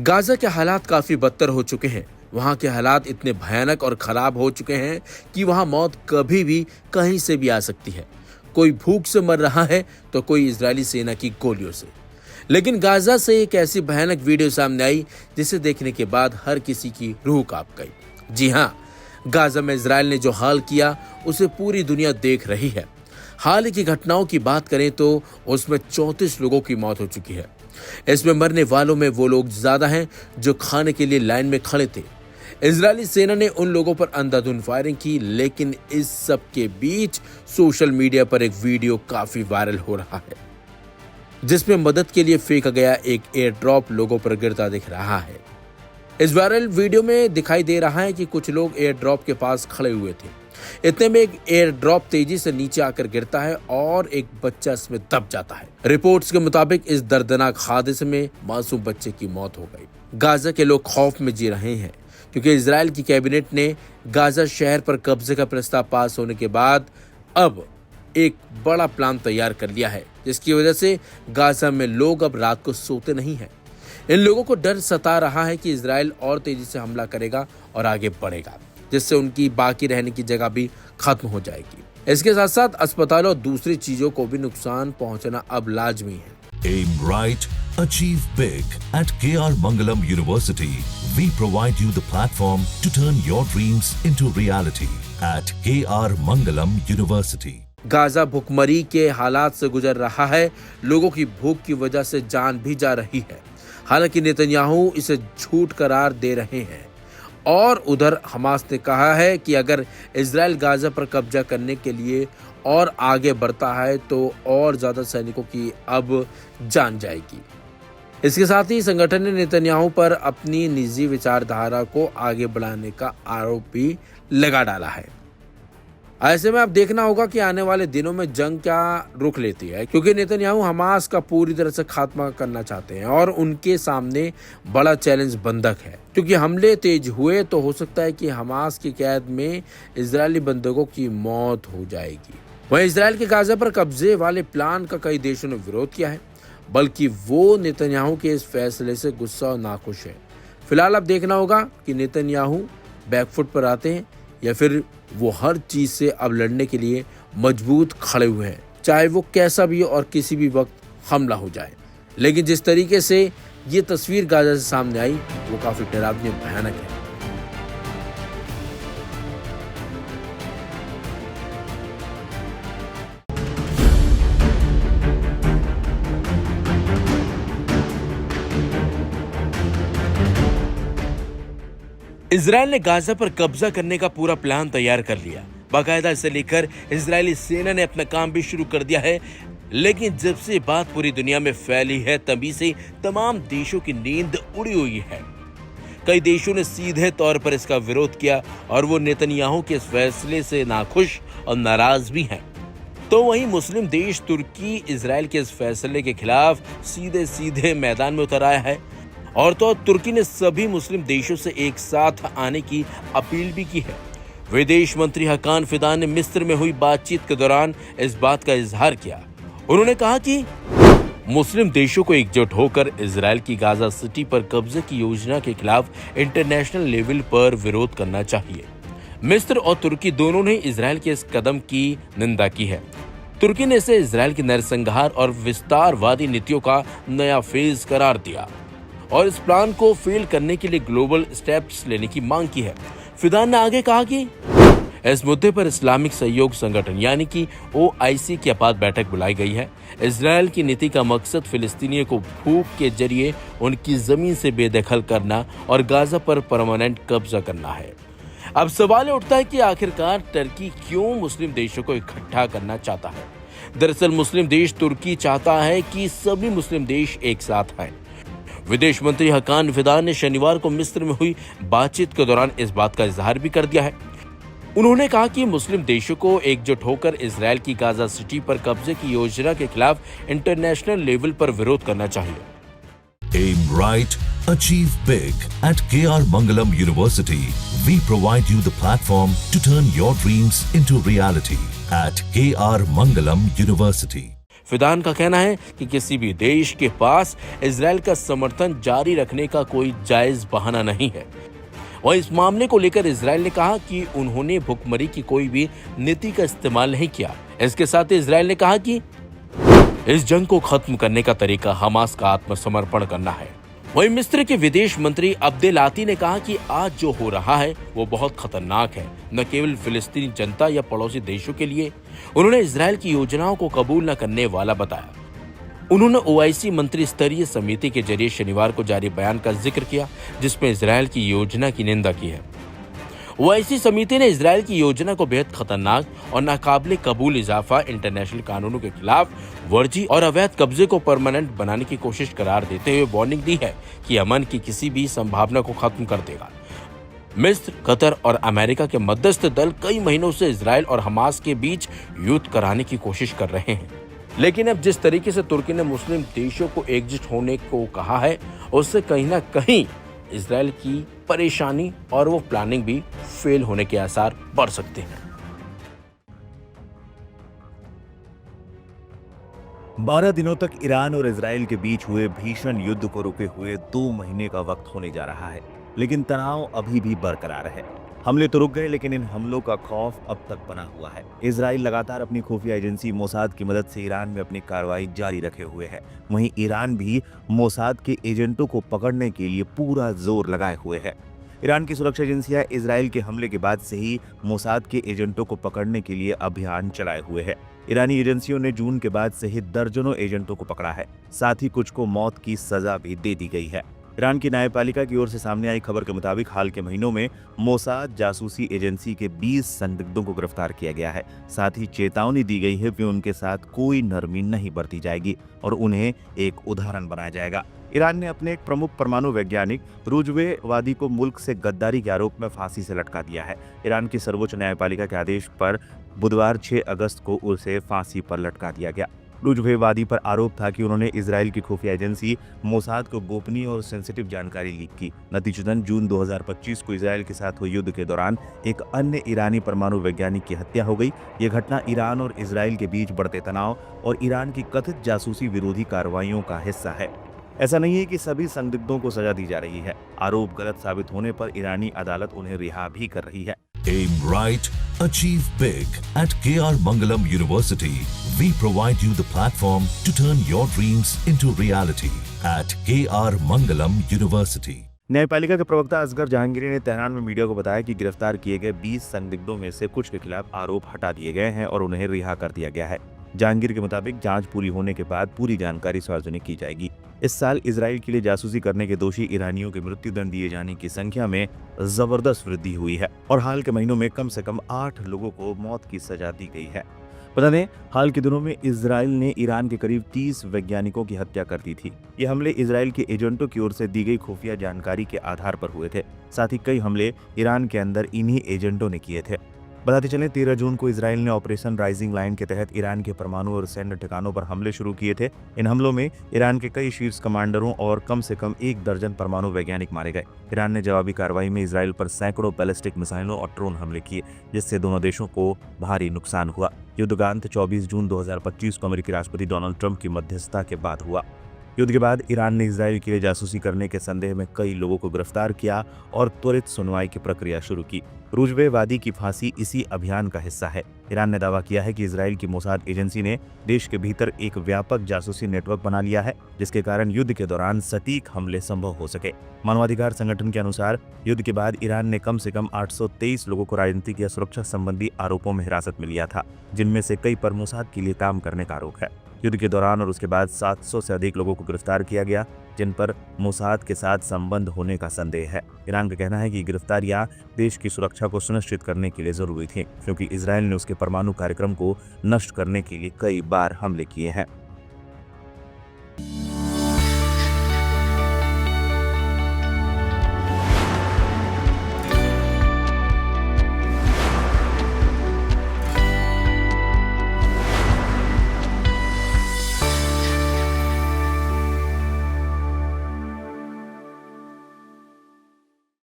Gaza के हालात काफी बदतर हो चुके हैं। वहां के हालात इतने भयानक और खराब हो चुके हैं कि वहां मौत कभी भी कहीं से भी आ सकती है। कोई भूख से मर रहा है तो कोई इजरायली सेना की गोलियों से। लेकिन गाजा से एक ऐसी भयानक वीडियो सामने आई जिसे देखने के बाद हर किसी की रूह कांप गई। जी हाँ, गाजा में इजरायल ने जो हाल किया उसे पूरी दुनिया देख रही है। हाल की घटनाओं की बात करें तो उसमें 34 लोगों की मौत हो चुकी है। इसमें मरने वालों में वो लोग ज्यादा हैं जो खाने के लिए लाइन में खड़े थे। इजरायली सेना ने उन लोगों पर अंधाधुंध फायरिंग की, लेकिन इस सब के बीच सोशल मीडिया पर एक वीडियो काफी वायरल हो रहा है जिसमें मदद के लिए फेंका गया एक एयर ड्रॉप लोगों पर गिरता दिख रहा है। इस वायरल वीडियो में दिखाई दे रहा है कि कुछ लोग एयर ड्रॉप के पास खड़े हुए थे। इतने में एक एयर ड्रॉप तेजी से नीचे आकर गिरता है और एक बच्चा इसमें दब जाता है। रिपोर्ट्स के मुताबिक इस दर्दनाक हादसे में मासूम बच्चे की मौत हो गई। गाजा के लोग खौफ में जी रहे हैं क्योंकि इजरायल की कैबिनेट ने गाजा शहर पर कब्जे का प्रस्ताव पास होने के बाद अब एक बड़ा प्लान तैयार कर लिया है, जिसकी वजह से गाजा में लोग अब रात को सोते नहीं हैं। इन लोगों को डर सता रहा है कि इजरायल और तेजी से हमला करेगा और आगे बढ़ेगा, जिससे उनकी बाकी रहने की जगह भी खत्म हो जाएगी। इसके साथ साथ अस्पतालों और दूसरी चीजों को भी नुकसान पहुंचना अब लाजमी है। Aim right, achieve big. At KR Mangalam University, we provide you the platform to turn your dreams into reality. At KR Mangalam University. Gaza भूखमरी के हालात से गुजर रहा है। लोगों की भूख की वजह से जान भी जा रही है। हालांकि नेतन्याहू इसे झूठ करार दे रहे हैं और उधर हमास ने कहा है कि अगर इजरायल गाजा पर कब्जा करने के लिए और आगे बढ़ता है तो और ज्यादा सैनिकों की अब जान जाएगी। इसके साथ ही संगठन ने नेतन्याहू पर अपनी निजी विचारधारा को आगे बढ़ाने का आरोप भी लगा डाला है। ऐसे में अब देखना होगा कि आने वाले दिनों में जंग क्या रुख लेती है, क्योंकि नेतन्याहू हमास का पूरी तरह से खात्मा करना चाहते हैं और उनके सामने बड़ा चैलेंज बंधक है। क्योंकि हमले तेज हुए तो हो सकता है कि हमास की कैद में इजरायली बंधकों की मौत हो जाएगी। वहीं इजरायल के गाजा पर कब्जे वाले प्लान का कई देशों ने विरोध किया है, बल्कि वो नेतन्याहू के इस फैसले से गुस्सा और नाखुश है। फिलहाल अब देखना होगा कि नेतन्याहू बैकफुट पर आते हैं या फिर वो हर चीज से अब लड़ने के लिए मजबूत खड़े हुए हैं, चाहे वो कैसा भी और किसी भी वक्त हमला हो जाए। लेकिन जिस तरीके से ये तस्वीर गाजा से सामने आई वो काफी डरावनी और भयानक है। इजरायल ने गाजा पर कब्जा करने का पूरा प्लान तैयार कर लिया। बाकायदा इसे लेकर इजरायली सेना ने अपना काम भी शुरू कर दिया है। लेकिन जब से बात पूरी दुनिया में फैली है तभी से तमाम देशों की नींद उड़ी हुई है। कई देशों ने सीधे तौर पर इसका विरोध किया और वो नेतन्याहू के इस फैसले से नाखुश और नाराज भी हैं। तो वहीं मुस्लिम देश तुर्की इजरायल के इस फैसले के खिलाफ सीधे मैदान में उतर आया है और तो तुर्की ने सभी मुस्लिम देशों से एक साथ आने की अपील भी की है। विदेश मंत्री हकान फिदान ने मिस्र में हुई बातचीत के दौरान इस बात का इजहार किया। उन्होंने कहा कि मुस्लिम देशों को एकजुट होकर इजरायल की गाजा सिटी पर कब्जे की योजना के खिलाफ इंटरनेशनल लेवल पर विरोध करना चाहिए। मिस्र और तुर्की दोनों ने इजरायल के इस कदम की निंदा की है। तुर्की ने इसे इजरायल की नरसंहार और विस्तारवादी नीतियों का नया फेज करार दिया और इस प्लान को फेल करने के लिए ग्लोबल स्टेप्स लेने की मांग की है। फिदान ने आगे कहा कि इस मुद्दे पर इस्लामिक सहयोग संगठन यानी कि OIC की आपात बैठक बुलाई गई है। इजरायल की नीति का मकसद फिलिस्तीनियों को भूख के जरिए उनकी जमीन से बेदखल करना और गाजा पर परमानेंट कब्जा करना है। अब सवाल उठता है कि आखिरकार टर्की क्यों मुस्लिम देशों को इकट्ठा करना चाहता है। दरअसल मुस्लिम देश तुर्की चाहता है कि सभी मुस्लिम देश एक साथ आए। विदेश मंत्री हकान फिदान ने शनिवार को मिस्र में हुई बातचीत के दौरान इस बात का इजहार भी कर दिया है। उन्होंने कहा कि मुस्लिम देशों को एकजुट होकर इजरायल की गाजा सिटी पर कब्जे की योजना के खिलाफ इंटरनेशनल लेवल पर विरोध करना चाहिए। Aim right, achieve big. At KR Mangalam University, we provide you the platform to turn your dreams into reality. At KR Mangalam University. Fidan का कहना है कि किसी भी देश के पास इजराइल का समर्थन जारी रखने का कोई जायज बहाना नहीं है। वह इस मामले को लेकर इजराइल ने कहा कि उन्होंने भुखमरी की कोई भी नीति का इस्तेमाल नहीं किया। इसके साथ ही इजराइल ने कहा कि इस जंग को खत्म करने का तरीका हमास का आत्मसमर्पण करना है। वहीं मिस्र के विदेश मंत्री अब्देल आती ने कहा कि आज जो हो रहा है वो बहुत खतरनाक है, न केवल फिलिस्तीनी जनता या पड़ोसी देशों के लिए। उन्होंने इजराइल की योजनाओं को कबूल न करने वाला बताया। उन्होंने ओआईसी मंत्री स्तरीय समिति के जरिए शनिवार को जारी बयान का जिक्र किया, जिसमें इजराइल की योजना की निंदा की है। ओआईसी समिति ने इजराइल की योजना को बेहद खतरनाक और नाकाबिले कबूल इजाफा, इंटरनेशनल कानूनों के खिलाफ वर्जी और अवैध कब्जे को परमानेंट बनाने की कोशिश करार देते हुए वार्निंग दी है कि अमन की किसी भी संभावना को खत्म कर देगा। मिस्र, कतर और अमेरिका के मध्यस्थ दल कई महीनों से इजराइल और हमास के बीच युद्ध कराने की कोशिश कर रहे हैं, लेकिन अब जिस तरीके से तुर्की ने मुस्लिम देशों को एकजुट होने को कहा है, उससे कहीं ना कहीं इजराइल की परेशानी और वो प्लानिंग भी फेल होने के आसार बढ़ सकते हैं। 12 दिनों तक ईरान और इजराइल के बीच हुए भीषण युद्ध को रुके हुए 2 महीने का वक्त होने जा रहा है, लेकिन तनाव अभी भी बरकरार है। हमले तो रुक गए, लेकिन इन हमलों का खौफ अब तक बना हुआ है। इजराइल लगातार अपनी खुफिया एजेंसी मोसाद की मदद से ईरान में अपनी कार्रवाई जारी रखे हुए है। वहीं ईरान भी मोसाद के एजेंटों को पकड़ने के लिए पूरा जोर लगाए हुए है। ईरान की सुरक्षा एजेंसियां इजराइल के हमले के बाद से ही मोसाद के एजेंटों को पकड़ने के लिए अभियान चलाए हुए है। ईरानी एजेंसियों ने जून के बाद से ही दर्जनों एजेंटों को पकड़ा है, साथ ही कुछ को मौत की सजा भी दे दी गई है। ईरान की न्यायपालिका की ओर से सामने आई खबर के मुताबिक हाल के महीनों में मोसाद जासूसी एजेंसी के 20 संदिग्धों को गिरफ्तार किया गया है। साथ ही चेतावनी दी गई है कि उनके साथ कोई नरमी नहीं बरती जाएगी और उन्हें एक उदाहरण बनाया जाएगा। ईरान ने अपने एक प्रमुख परमाणु वैज्ञानिक रुजवे वादी को मुल्क से गद्दारी के आरोप में फांसी से लटका दिया है। ईरान की सर्वोच्च न्यायपालिका के आदेश पर बुधवार 6 अगस्त को उसे फांसी पर लटका दिया गया। रुजवेवादी पर आरोप था कि उन्होंने इजराइल की खुफिया एजेंसी मोसाद को गोपनीय और सेंसिटिव जानकारी लीक की। नतीजतन जून 2025 को इजराइल के साथ हुए युद्ध के दौरान एक अन्य ईरानी परमाणु वैज्ञानिक की हत्या हो गई। ये घटना ईरान और इजराइल के बीच बढ़ते तनाव और ईरान की कथित जासूसी विरोधी कार्रवाइयों का हिस्सा है। ऐसा नहीं है कि सभी संदिग्धों को सजा दी जा रही है। आरोप गलत साबित होने पर ईरानी अदालत उन्हें रिहा भी कर रही है। Aim right, achieve big. At KR Mangalam University, we provide you the platform to turn your dreams into reality. At KR Mangalam University. न्यायपालिका के प्रवक्ता असगर जहांगीरी ने तेहरान में मीडिया को बताया कि गिरफ्तार किए गए 20 संदिग्धों में से कुछ के खिलाफ आरोप हटा दिए गए हैं और उन्हें रिहा कर दिया गया है। जहांगीर के मुताबिक जांच पूरी होने के बाद पूरी जानकारी सार्वजनिक की जाएगी। इस साल इजराइल के लिए जासूसी करने के दोषी ईरानियों के मृत्युदंड दिए जाने की संख्या में जबरदस्त वृद्धि हुई है और हाल के महीनों में कम से कम 8 लोगों को मौत की सजा दी गई है। बता दें, हाल के दिनों में इजराइल ने ईरान के करीब 30 वैज्ञानिकों की हत्या कर दी थी। ये हमले इजराइल के एजेंटों की ओर से दी गई खुफिया जानकारी के आधार पर हुए थे। साथ ही कई हमले ईरान के अंदर इन्हीं एजेंटों ने किए थे। बताते चलें, 13 जून को इजराइल ने ऑपरेशन राइजिंग लाइन के तहत ईरान के परमाणु और सैन्य ठिकानों पर हमले शुरू किए थे। इन हमलों में ईरान के कई शीर्ष कमांडरों और कम से कम 1 दर्जन परमाणु वैज्ञानिक मारे गए। ईरान ने जवाबी कार्रवाई में इजराइल पर सैकड़ों बैलिस्टिक मिसाइलों और ड्रोन हमले किए, जिससे दोनों देशों को भारी नुकसान हुआ। युद्ध का अंत 24 जून 2025 को अमेरिकी राष्ट्रपति डोनाल्ड ट्रंप की मध्यस्थता के बाद हुआ। युद्ध के बाद ईरान ने इजराइल के लिए जासूसी करने के संदेह में कई लोगों को गिरफ्तार किया और त्वरित सुनवाई की प्रक्रिया शुरू की। रुजवेवादी की फांसी इसी अभियान का हिस्सा है। ईरान ने दावा किया है कि इजराइल की मोसाद एजेंसी ने देश के भीतर एक व्यापक जासूसी नेटवर्क बना लिया है, जिसके कारण युद्ध के दौरान सटीक हमले संभव हो सके। मानवाधिकार संगठन के अनुसार युद्ध के बाद ईरान ने कम से कम 823 लोगों को राजनीतिक या सुरक्षा संबंधी आरोपों में हिरासत में लिया था, जिनमें से कई पर मोसाद के लिए काम करने का आरोप है। युद्ध के दौरान और उसके बाद 700 से अधिक लोगों को गिरफ्तार किया गया, जिन पर मोसाद के साथ संबंध होने का संदेह है। ईरान का कहना है कि गिरफ्तारियां देश की सुरक्षा को सुनिश्चित करने के लिए जरूरी थी, क्योंकि इजराइल ने उसके परमाणु कार्यक्रम को नष्ट करने के लिए कई बार हमले किए हैं।